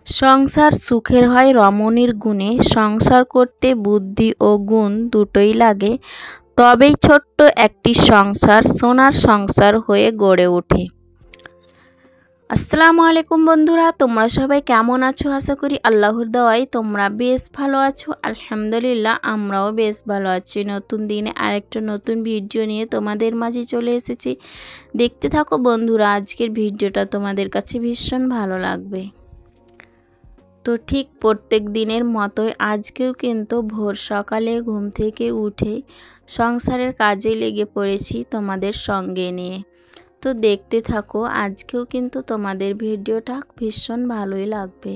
সংসার সুখের হয় রমণীর গুণে। সংসার করতে বুদ্ধি ও গুণ দুটোই লাগে, তবেই ছোট্ট একটি সংসার সোনার সংসার হয়ে গড়ে ওঠে। আসসালামু আলাইকুম বন্ধুরা, তোমরা সবাই কেমন আছো? আশা করি আল্লাহর দোয়ায় তোমরা বেশ ভালো আছো। আলহামদুলিল্লাহ, আমরাও বেশ ভালো আছি। নতুন দিনে আরেকটা নতুন ভিডিও নিয়ে তোমাদের মাঝে চলে এসেছি। দেখতে থাকো বন্ধুরা, আজকের ভিডিওটা তোমাদের কাছে ভীষণ ভালো লাগবে। তো ঠিক প্রত্যেক দিনের মতোই আজকেও কিন্তু ভোর সকালে ঘুম থেকে উঠে সংসারের কাজে লেগে পড়েছি তোমাদের সঙ্গে নিয়ে। তো দেখতে থাকো, আজকেও কিন্তু তোমাদের ভিডিওটা ভীষণ ভালোই লাগবে।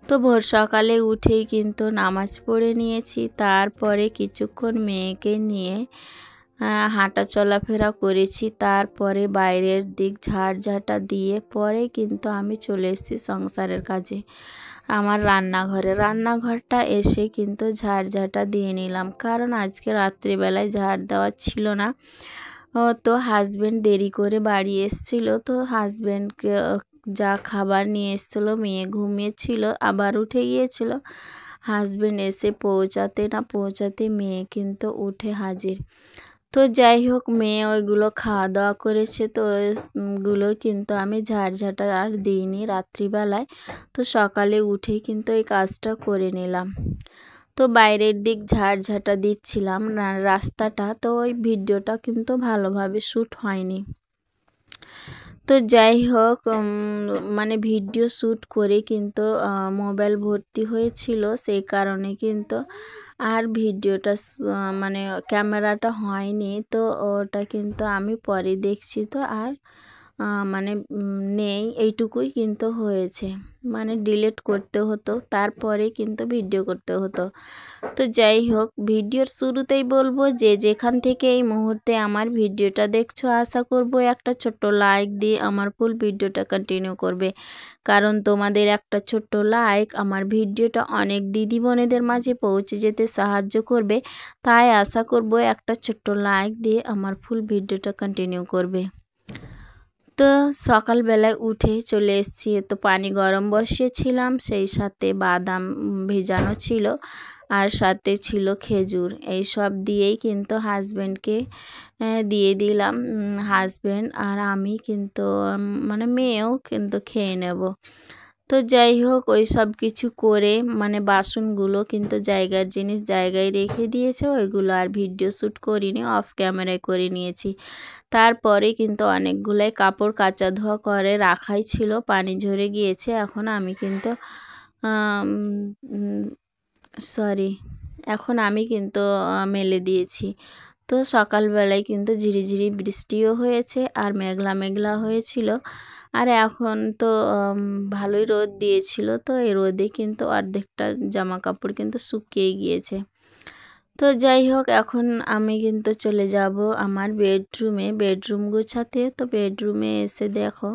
তো ভোর সকালে উঠেই কিন্তু নামাজ পড়ে নিয়েছি, তারপরে কিছুক্ষণ মেয়েকে নিয়ে হাঁটা চলাফেরা করেছি, তারপরে বাইরের দিক ঝাড়ঝাঁটা দিয়ে পরে কিন্তু আমি চলে এসেছি সংসারের কাজে। আমার রান্নাঘরটা এসে কিন্তু ঝাড়ঝাঁটা দিয়ে নিলাম, কারণ আজকে রাত্রিবেলায় ঝাড় দেওয়া ছিল না। তো হাজব্যান্ড দেরি করে বাড়ি এসেছিলো, তো হাজব্যান্ডকে যা খাবার নিয়ে এসেছিলো, মেয়ে ঘুমিয়েছিল আবার উঠে গিয়েছিল। হাজব্যান্ড এসে পৌঁছাতে না পৌঁছাতে মেয়ে কিন্তু উঠে হাজির। তো যাই হোক, মেয়ে ওইগুলো খাওয়া দাওয়া করেছে, তো ওইগুলো কিন্তু আমি ঝাড়ঝাঁটা আর দিইনি রাত্রিবেলায়। তো সকালে উঠেই কিন্তু এই কাজটা করে নিলাম। তো বাইরের দিক ঝাড়ঝাঁটা দিচ্ছিলাম রাস্তাটা, তো ওই ভিডিওটা কিন্তু ভালোভাবে শ্যুট হয়নি। তো যাই হোক, মানে ভিডিও শ্যুট করে কিন্তু মোবাইল ভর্তি হয়েছিল, সেই কারণে কিন্তু আর ভিডিওটা মানে ক্যামেরাটা হয়নি। তো ওটা কিন্তু আমি পরে দেখছি, তো আর মানে নেই, এইটুকুই কিন্তু হয়েছে। মানে ডিলিট করতে হতো, তারপরে কিন্তু ভিডিও করতে হতো। তো যাই হোক, ভিডিওর শুরুতেই বলবো, যে যেখান থেকে এই মুহূর্তে আমার ভিডিওটা দেখছো, আশা করব একটা ছোট্ট লাইক দিয়ে আমার ফুল ভিডিওটা কন্টিনিউ করবে, কারণ তোমাদের একটা ছোট্ট লাইক আমার ভিডিওটা অনেক দিদি বোনেদের মাঝে পৌঁছে যেতে সাহায্য করবে। তাই আশা করব একটা ছোট্ট লাইক দিয়ে আমার ফুল ভিডিওটা কন্টিনিউ করবে। তো সকালবেলায় উঠে চলে এসেছি, তো পানি গরম বসিয়েছিলাম, সেই সাথে বাদাম ভেজানো ছিল, আর সাথে ছিল খেজুর। এই সব দিয়েই কিন্তু হাজব্যান্ডকে দিয়ে দিলাম। হাজব্যান্ড আর আমি কিন্তু মানে মেয়েও কিন্তু খেয়ে নেব। তো যাই হোক, ওই সব কিছু করে মানে বাসনগুলো কিন্তু জায়গার জিনিস জায়গায় রেখে দিয়েছে, ওইগুলো আর ভিডিও শ্যুট করিনি, অফ ক্যামেরায় করে নিয়েছি। তারপরে কিন্তু অনেকগুলাই কাপড় কাচা ধোয়া করে রাখাই ছিল, পানি ঝরে গিয়েছে। এখন আমি কিন্তু এখন আমি কিন্তু মেলে দিয়েছি। তো সকালবেলায় কিন্তু ঝিরিঝিরি বৃষ্টিও হয়েছে, আর মেঘলা মেঘলা হয়েছিল, আর এখন তো ভালোই রোদ দিয়েছিল। তো এই রোদে কিন্তু অর্ধেকটা জামা কাপড় কিন্তু শুকিয়ে গিয়েছে। তো যাই হোক, এখন আমি কিন্তু চলে যাব আমার বেডরুম গোছাতে। তো বেডরুমে এসে দেখো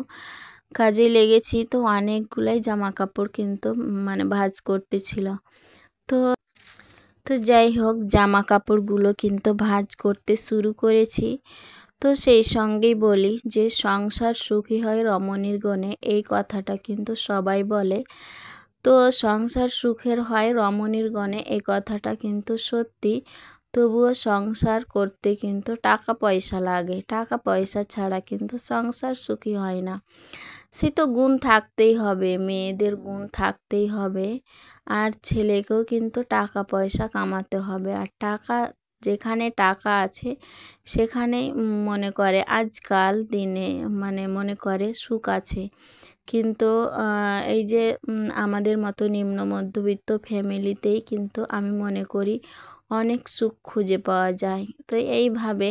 কাজে লেগেছি, তো অনেকগুলাই জামা কাপড় কিন্তু মানে ভাঁজ করতেছিল। তো তো যাই হোক, জামা কাপড়গুলো কিন্তু ভাঁজ করতে শুরু করেছি। তো সেই সঙ্গেই বলি যে সংসার সুখী হয় রমণীর গুণে, এই কথাটা কিন্তু সবাই বলে। তো সংসার সুখের হয় রমণীর গুণে, এই কথাটা কিন্তু সত্যি। তবুও সংসার করতে কিন্তু টাকা পয়সা লাগে, টাকা পয়সা ছাড়া কিন্তু সংসার সুখী হয় না। সে তো গুণ থাকতেই হবে, মেয়েদের গুণ থাকতেই হবে, আর ছেলেকেও কিন্তু টাকা পয়সা কামাতে হবে। আর যেখানে টাকা আছে সেখানেই মনে করে আজকাল দিনে মানে মনে করে সুখ আছে। কিন্তু এই যে আমাদের মতো নিম্ন মধ্যবিত্ত ফ্যামিলিতেই কিন্তু আমি মনে করি অনেক সুখ খুঁজে পাওয়া যায়। তো এইভাবে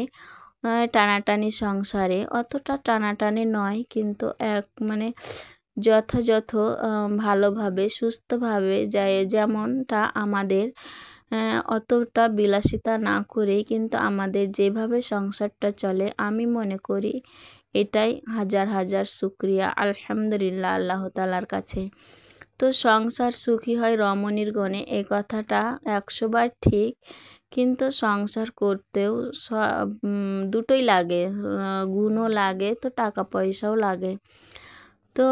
টানাটানি সংসারে, অতটা টানাটানি নয় কিন্তু মানে যথাযথ ভালোভাবে সুস্থভাবে যায়, যেমনটা আমাদের অতটা বিলাসিতা না করেই কিন্তু আমাদের যেভাবে সংসারটা চলে, আমি মনে করি এটাই হাজার হাজার শুকরিয়া, আলহামদুলিল্লাহ আল্লাহ তাআলার কাছে। তো সংসার সুখী হয় রমণীর গুণে, এই কথাটা 100 বার ঠিক, কিন্তু সংসার করতেও দুটোই লাগে, গুণও লাগে, তো টাকা পয়সাও লাগে। তো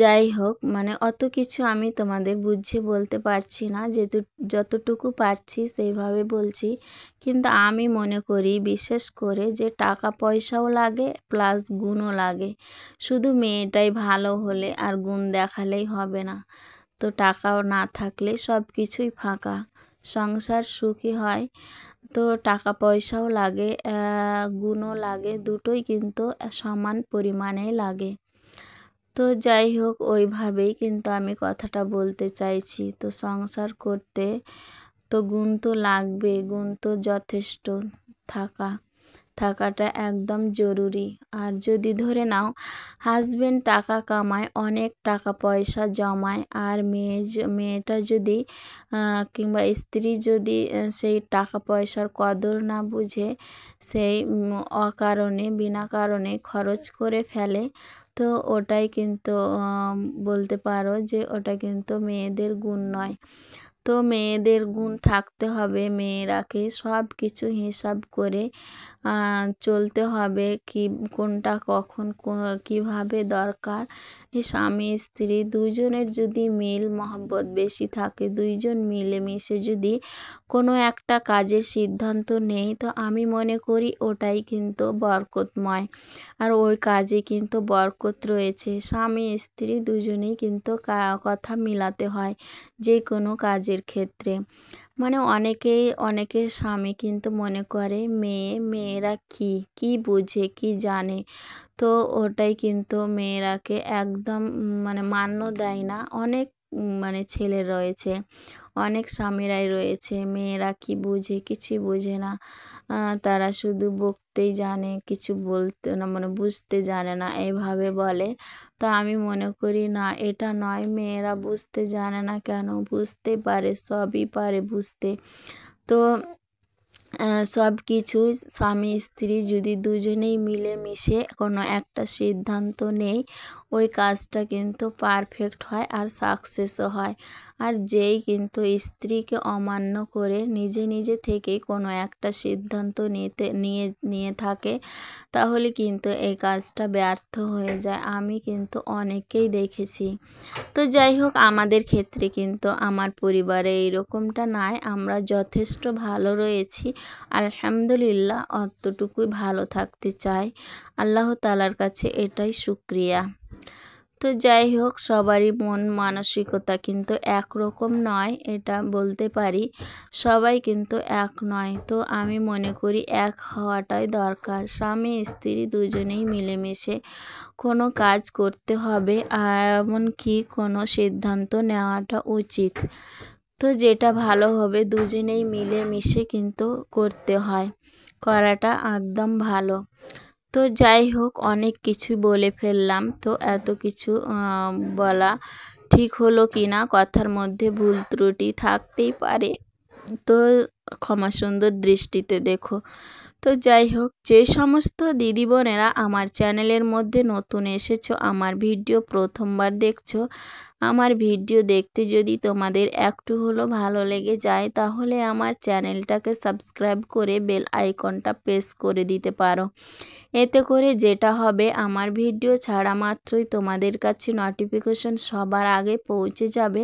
যাই হোক, মানে অত কিছু আমি তোমাদের বুঝিয়ে বলতে পারছি না, যেহেতু যতটুকু পারছি সেইভাবে বলছি। কিন্তু আমি মনে করি বিশেষ করে যে টাকা পয়সাও লাগে প্লাস গুণও লাগে। শুধু মেয়েটাই ভালো হলে আর গুণ দেখালেই হবে না। তো টাকাও না থাকলে সব কিছুই ফাঁকা, সংসার সুখী হয়। তো টাকা পয়সাও লাগে, গুণও লাগে, দুটোই কিন্তু সমান পরিমাণে লাগে। তো যাই হোক, ওইভাবেই কিন্তু আমি কথাটা বলতে চাইছি। তো সংসার করতে তো গুণ তো লাগবে, গুণ তো যথেষ্ট থাকাটা একদম জরুরি। আর যদি ধরে নাও হাজবেন্ড টাকা কামায়, অনেক টাকা পয়সা জমায়, আর মেয়েটা যদি কিংবা স্ত্রী যদি সেই টাকা পয়সার কদর না বুঝে সেই অকারণে বিনা কারণে খরচ করে ফেলে, তো ওটাই কিন্তু বলতে পারো যে ওটা কিন্তু মেয়েদের গুণ নয়। তো মেয়েদের গুণ থাকতে হবে, মেয়েরাকে সব কিছু হিসাব করে চলতে হবে, কি কোনটা কখন কীভাবে দরকার। এই স্বামী স্ত্রী দুইজনের যদি মিল মহব্বত বেশি থাকে, দুইজন মিলেমিশে যদি কোনো একটা কাজের সিদ্ধান্ত নেই, তো আমি মনে করি ওটাই কিন্তু বরকতময়। আর ওই কাজে কিন্তু বরকত রয়েছে। স্বামী স্ত্রী দুজনেই কিন্তু কথা মিলাতে হয় যে কোনো কাজের ক্ষেত্রে। মানে অনেকের স্বামী কিন্তু মনে করে মেয়েরা কি বুঝে কি জানে, তো ওটাই কিন্তু মেয়েরাকে একদম মানে মান্য দেয় না। অনেক মানে ছেলে রয়েছে, অনেক স্বামীরাই রয়েছে, মেয়েরা কি বুঝে, কিছুই বুঝে না। তারা শুধু বকতেই জানে, কিছু বলতে না, মানে বুঝতে জানে না, এইভাবে বলে। তো আমি মনে করি না, এটা নয়। মেয়েরা বুঝতে জানে না কেন, বুঝতে পারে, সবই পারে বুঝতে। তো সব কিছুই স্বামী স্ত্রী যদি দুজনেই মিলেমিশে কোনো একটা সিদ্ধান্ত নেয়, ওই কাজটা কিন্তু পারফেক্ট হয় আর সাকসেসও হয়। আর যেই কিন্তু স্ত্রীকে অমান্য করে নিজে থেকেই কোনো একটা সিদ্ধান্ত নিয়ে থাকে, তাহলে কিন্তু এই কাজটা ব্যর্থ হয়ে যায়। আমি কিন্তু অনেককেই দেখেছি। তো যাই হোক, আমাদের ক্ষেত্রে কিন্তু আমার পরিবারে এইরকমটা নয়, আমরা যথেষ্ট ভালো রয়েছি আলহামদুলিল্লাহ। অতটুকুই ভালো থাকতে চাই, আল্লাহ তাআলার কাছে এটাই শুকরিয়া। তো যাই হোক, সবারই মন মানসিকতা কিন্তু একরকম নয়, এটা বলতে পারি। সবাই কিন্তু এক নয়। তো আমি মনে করি এক হওয়াটাই দরকার। স্বামী স্ত্রী দুজনেই মিলেমিশে কোনো কাজ করতে হবে, আর এমনকি কোনো সিদ্ধান্ত নেওয়াটা উচিত। তো যেটা ভালো হবে দুজনেই মিলেমিশে কিন্তু করতে হয়, করাটা একদম ভালো। তো যাই হোক, অনেক কিছু বলে ফেললাম। তো এত কিছু বলা ঠিক হলো কি না, কথার মধ্যে ভুল ত্রুটি থাকতেই পারে, তো ক্ষমা সুন্দর দৃষ্টিতে দেখো। তো যাই হোক, যে সমস্ত দিদি বোনেরা আমার চ্যানেলের মধ্যে নতুন এসেছো, আমার ভিডিও প্রথমবার দেখছো, আমার ভিডিও দেখতে যদি তোমাদের একটু হলো ভালো লেগে যায়, তাহলে আমার চ্যানেলটাকে সাবস্ক্রাইব করে বেল আইকনটা প্রেস করে দিতে পারো। এতে করে যেটা হবে, আমার ভিডিও ছাড়া মাত্রই তোমাদের কাছে নোটিফিকেশন সবার আগে পৌঁছে যাবে,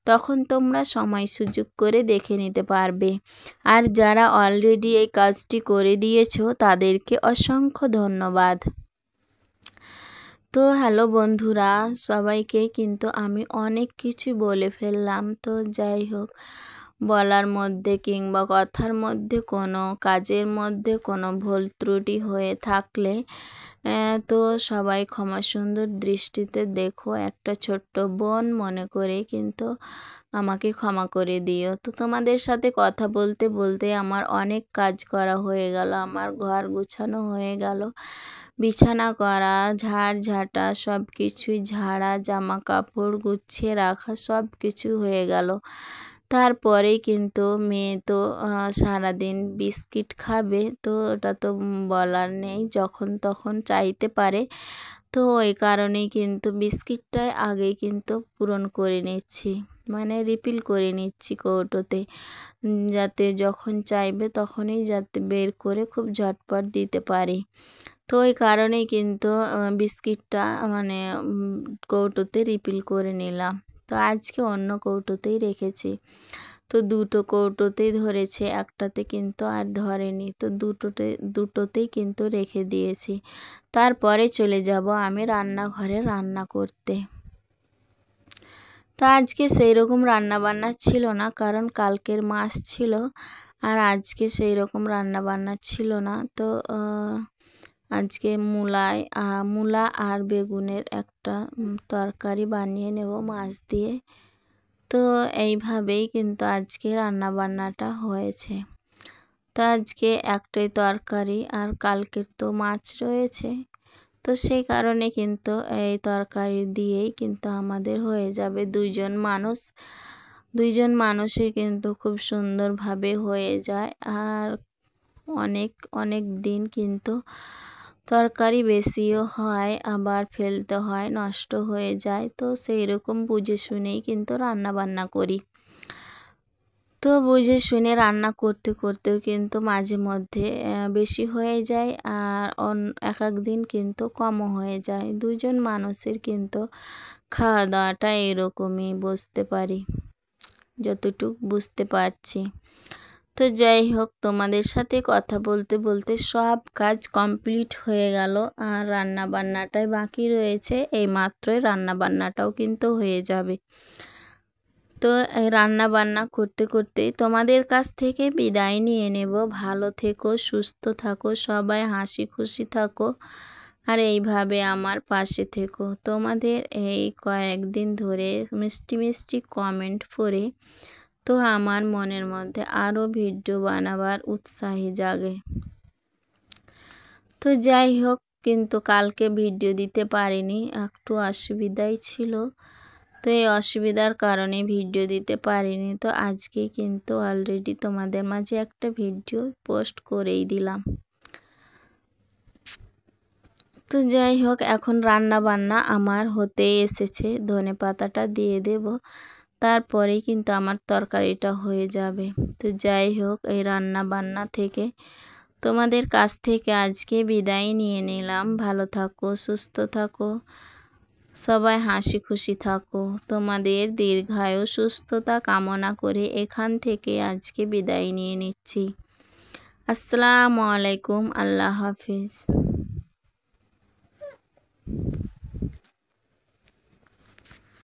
তখন তোমরা সময় সুযোগ করে দেখে নিতে পারবে। আর যারা অলরেডি এই কাজটি করে দিয়েছো, তাদেরকে অসংখ্য ধন্যবাদ। তো হ্যালো বন্ধুরা, সবাইকে কিন্তু আমি অনেক কিছু বলে ফেললাম। তো যাই হোক, বলার মধ্যে কিংবা কথার মধ্যে কোনো কাজের মধ্যে কোনো ভুল ত্রুটি হয়ে থাকলে তো সবাই ক্ষমা সুন্দর দৃষ্টিতে দেখো। একটা ছোট্ট বোন মনে করে কিন্তু আমাকে ক্ষমা করে দিও। তো তোমাদের সাথে কথা বলতে বলতে আমার অনেক কাজ করা হয়ে গেল, আমার ঘর গুছানো হয়ে গেল, বিছানা করা, ঝাড়ঝাঁটা সব কিছুই ঝাড়া, জামা কাপড় গুছিয়ে রাখা সব কিছু হয়ে গেল। তারপরেই কিন্তু মেয়ে তো সারাদিন বিস্কিট খাবে, তো ওটা তো বলার নেই, যখন তখন চাইতে পারে। তো ওই কারণেই কিন্তু বিস্কিটটাই আগেই কিন্তু পূরণ করে নিচ্ছি, মানে রিফিল করে নিচ্ছি কৌটোতে, যাতে যখন চাইবে তখনই যাতে বের করে খুব ঝটপট দিতে পারি। তো ওই কারণেই কিন্তু বিস্কিটটা মানে কৌটোতে রিফিল করে নিলাম। তো আজকে অন্য কৌটোতেই রেখেছি। তো দুটো কৌটোতেই ধরেছে, একটাতে কিন্তু আর ধরেনি। তো দুটোতেই কিন্তু রেখে দিয়েছি। তারপরে চলে যাব আমি রান্নাঘরে রান্না করতে। তো আজকে সেই রকম রান্নাবান্না ছিল না, কারণ কালকের মাছ ছিল আর আজকে সেই রকম রান্নাবান্না ছিল না। তো আজকে মূলা আর বেগুনের একটা তরকারি বানিয়ে নেব মাছ দিয়ে। তো এইভাবেই কিন্তু আজকে রান্নাবান্নাটা হয়েছে। তো আজকে একটাই তরকারি আর কালকের তো মাছ রয়েছে, তো সেই কারণে কিন্তু এই তরকারি দিয়েই কিন্তু আমাদের হয়ে যাবে। দুইজন মানুষই কিন্তু খুব সুন্দরভাবে হয়ে যায়। আর অনেক দিন কিন্তু তরকারি বেশিও হয়, আবার ফেলতে হয়, নষ্ট হয়ে যায়। তো সেই রকম বুঝে শুনেই কিন্তু রান্না বান্না করি। তো বুঝে শুনে রান্না করতে করতেও কিন্তু মাঝে মধ্যে বেশি হয়ে যায়, আর এক এক দিন কিন্তু কমও হয়ে যায়। দুজন মানুষের কিন্তু খাওয়া দাওয়াটা এরকমই বুঝতে পারি, যতটুক বুঝতে পারছি। তো যাই হোক, তোমাদের সাথে কথা বলতে বলতে সব কাজ কমপ্লিট হয়ে গেল, আর রান্না বান্নাটাই বাকি রয়েছে। এই মাত্রই রান্না বান্নাটাও কিন্তু হয়ে যাবে। তো রান্না বান্না করতে করতেই তোমাদের কাছ থেকে বিদায় নিয়ে নেব। ভালো থেকো, সুস্থ থাকো, সবাই হাসি খুশি থাকো, আর এইভাবে আমার পাশে থেকো। তোমাদের এই কয়েকদিন ধরে মিষ্টি মিষ্টি কমেন্ট পড়ে তো আমার মনের মধ্যে আরও ভিডিও বানাবার উৎসাহী জাগে। তো যাই হোক, কিন্তু কালকে ভিডিও দিতে পারিনি, একটু অসুবিধাই ছিল। তো এই অসুবিধার কারণে ভিডিও দিতে পারিনি। তো আজকে কিন্তু অলরেডি তোমাদের মাঝে একটা ভিডিও পোস্ট করেই দিলাম। তো যাই হোক, এখন রান্না বান্না আমার হতেই এসেছে। ধনে পাতাটা দিয়ে দেব, তারপরেই কিন্তু আমার তরকারিটা হয়ে যাবে। তো যাই হোক, এই রান্না বান্না থেকে তোমাদের কাছ থেকে আজকে বিদায় নিয়ে নিলাম। ভালো থাকো, সুস্থ থাকো, সবাই হাসি খুশি থাকো। তোমাদের দীর্ঘায়ু সুস্থতা কামনা করে এখান থেকে আজকে বিদায় নিয়ে নিচ্ছি। আসসালামু আলাইকুম, আল্লাহ হাফিজ।